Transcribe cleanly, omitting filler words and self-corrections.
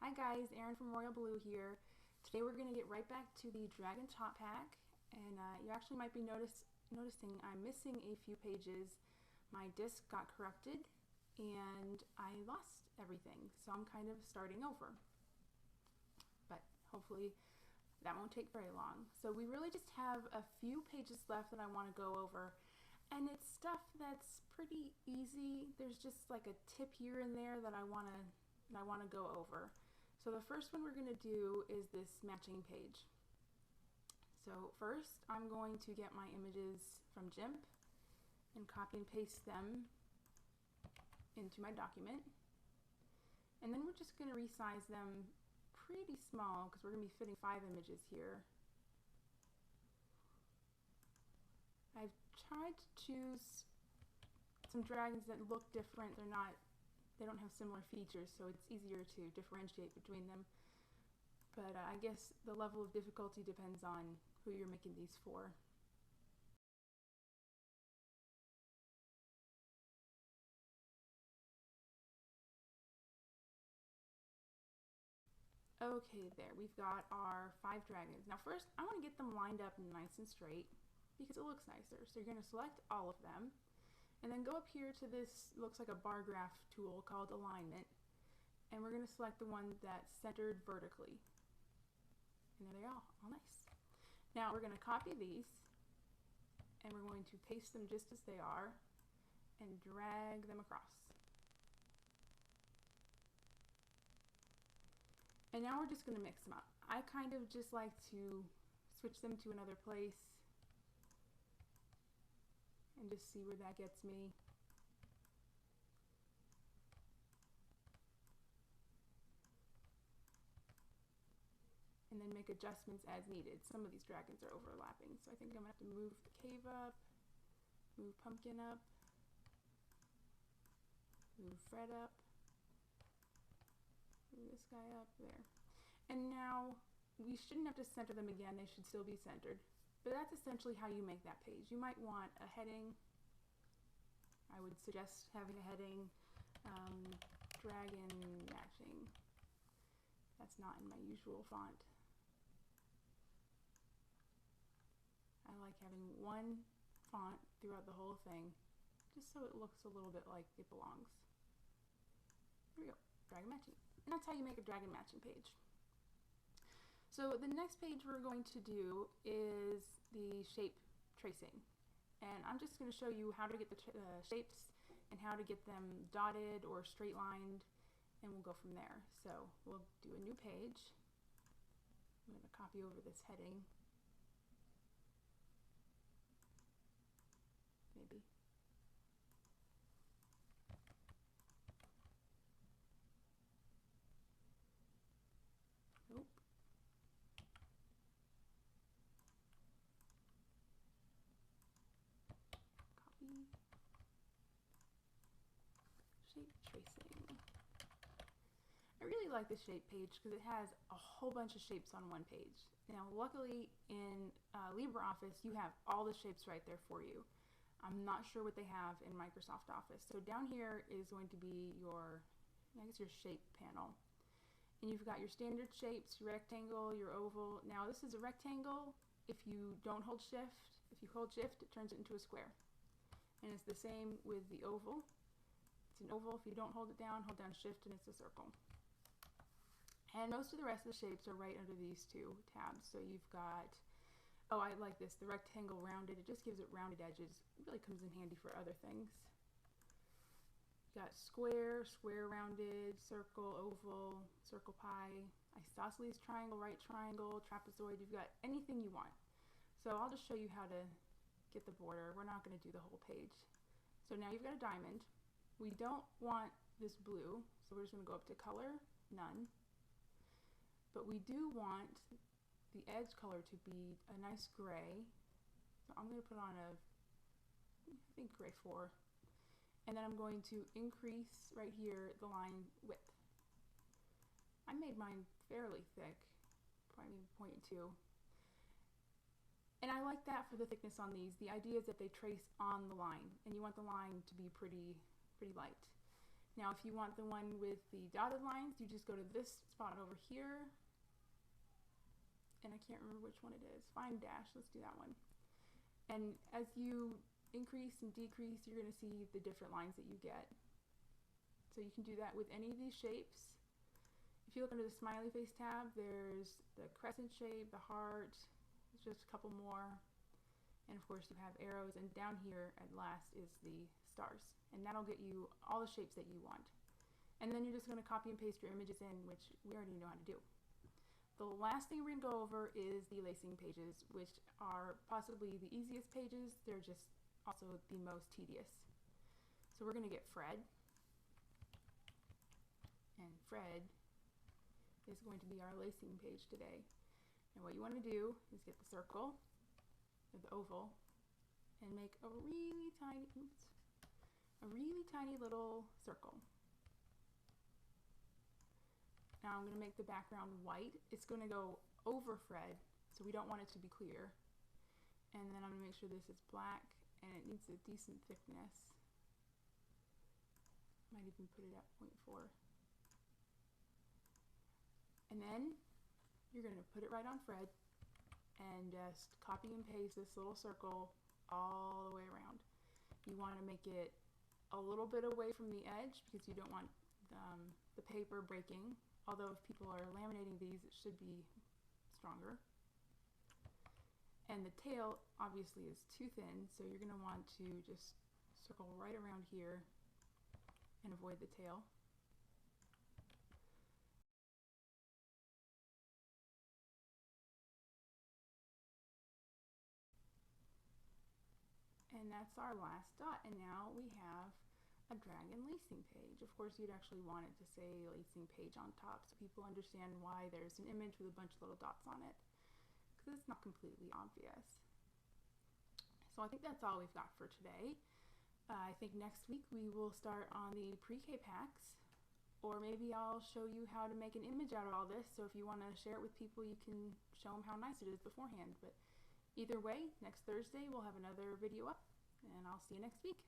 Hi guys, Erin from Royal Blue here. Today we're going to get right back to the Dragon Top Pack, and you actually might be noticing I'm missing a few pages. My disc got corrupted and I lost everything, so I'm kind of starting over. But hopefully that won't take very long. So we really just have a few pages left that I want to go over, and it's stuff that's pretty easy. There's just like a tip here and there that I want to go over. So the first one we're going to do is this matching page. So first I'm going to get my images from GIMP and copy and paste them into my document. And then we're just going to resize them pretty small because we're going to be fitting 5 images here. I've tried to choose some dragons that look different. They don't have similar features, so it's easier to differentiate between them. But I guess the level of difficulty depends on who you're making these for. Okay, there, we've got our 5 dragons. Now first, I want to get them lined up nice and straight because it looks nicer. So you're going to select all of them, and then go up here to this, looks like a bar graph tool called alignment, and we're going to select the one that's centered vertically. And there they are, all nice. Now we're going to copy these, and we're going to paste them just as they are, and drag them across. And now we're just going to mix them up. I kind of just like to switch them to another place and just see where that gets me. And then make adjustments as needed. Some of these dragons are overlapping, so I think I'm going to have to move the cave up, move Pumpkin up, move Fred up, move this guy up, there. And now we shouldn't have to center them again, they should still be centered. But that's essentially how you make that page. You might want a heading. I would suggest having a heading, dragon matching. That's not in my usual font. I like having one font throughout the whole thing, just so it looks a little bit like it belongs. There we go, dragon matching. And that's how you make a dragon matching page. So the next page we're going to do is the shape tracing. And I'm just going to show you how to get the shapes and how to get them dotted or straight lined, and we'll go from there. So we'll do a new page. I'm going to copy over this heading. Maybe. Nope. Copy. Shape tracing. I really like the shape page because it has a whole bunch of shapes on one page. Now luckily in LibreOffice you have all the shapes right there for you. I'm not sure what they have in Microsoft Office. So down here is going to be your, I guess, your shape panel. And you've got your standard shapes, your rectangle, your oval. Now this is a rectangle if you don't hold shift. If you hold shift, it turns it into a square. And it's the same with the oval. It's an oval if you don't hold it down, hold down shift, and it's a circle. And most of the rest of the shapes are right under these 2 tabs. So you've got, oh, I like this, the rectangle rounded. It just gives it rounded edges. It really comes in handy for other things. You got square, square rounded, circle, oval, circle pie, isosceles triangle, right triangle, trapezoid. You've got anything you want. So I'll just show you how to get the border. We're not going to do the whole page. So now you've got a diamond. We don't want this blue, so we're just going to go up to color, none. But we do want the edge color to be a nice gray. So I'm going to put on a, I think, gray 4. And then I'm going to increase right here the line width. I made mine fairly thick, probably 0.2. And I like that for the thickness on these. The idea is that they trace on the line, and you want the line to be pretty light. Now if you want the one with the dotted lines, you just go to this spot over here, and I can't remember which one it is. Find dash, let's do that one. And as you increase and decrease, you're going to see the different lines that you get. So you can do that with any of these shapes. If you look under the smiley face tab, there's the crescent shape, the heart, there's just a couple more. And of course you have arrows, and down here at last is the stars. And that'll get you all the shapes that you want. And then you're just going to copy and paste your images in, which we already know how to do. The last thing we're going to go over is the lacing pages, which are possibly the easiest pages. They're just also the most tedious. So we're going to get Fred. And Fred is going to be our lacing page today. And what you want to do is get the circle, or the oval, and make a really tiny little circle. Now I'm going to make the background white. It's going to go over Fred, so we don't want it to be clear. And then I'm going to make sure this is black, and it needs a decent thickness. Might even put it at 0.4. And then you're going to put it right on Fred and just copy and paste this little circle all the way around. You want to make it a little bit away from the edge because you don't want the paper breaking. Although if people are laminating these, it should be stronger. And the tail obviously is too thin, so you're going to want to just circle right around here and avoid the tail. And that's our last dot, and now we have a dragon lacing page. Of course, you'd actually want it to say lacing page on top so people understand why there's an image with a bunch of little dots on it, because it's not completely obvious. So I think that's all we've got for today. I think next week we will start on the pre-K packs, or maybe I'll show you how to make an image out of all this, so if you want to share it with people, you can show them how nice it is beforehand. But either way, next Thursday we'll have another video up, and I'll see you next week.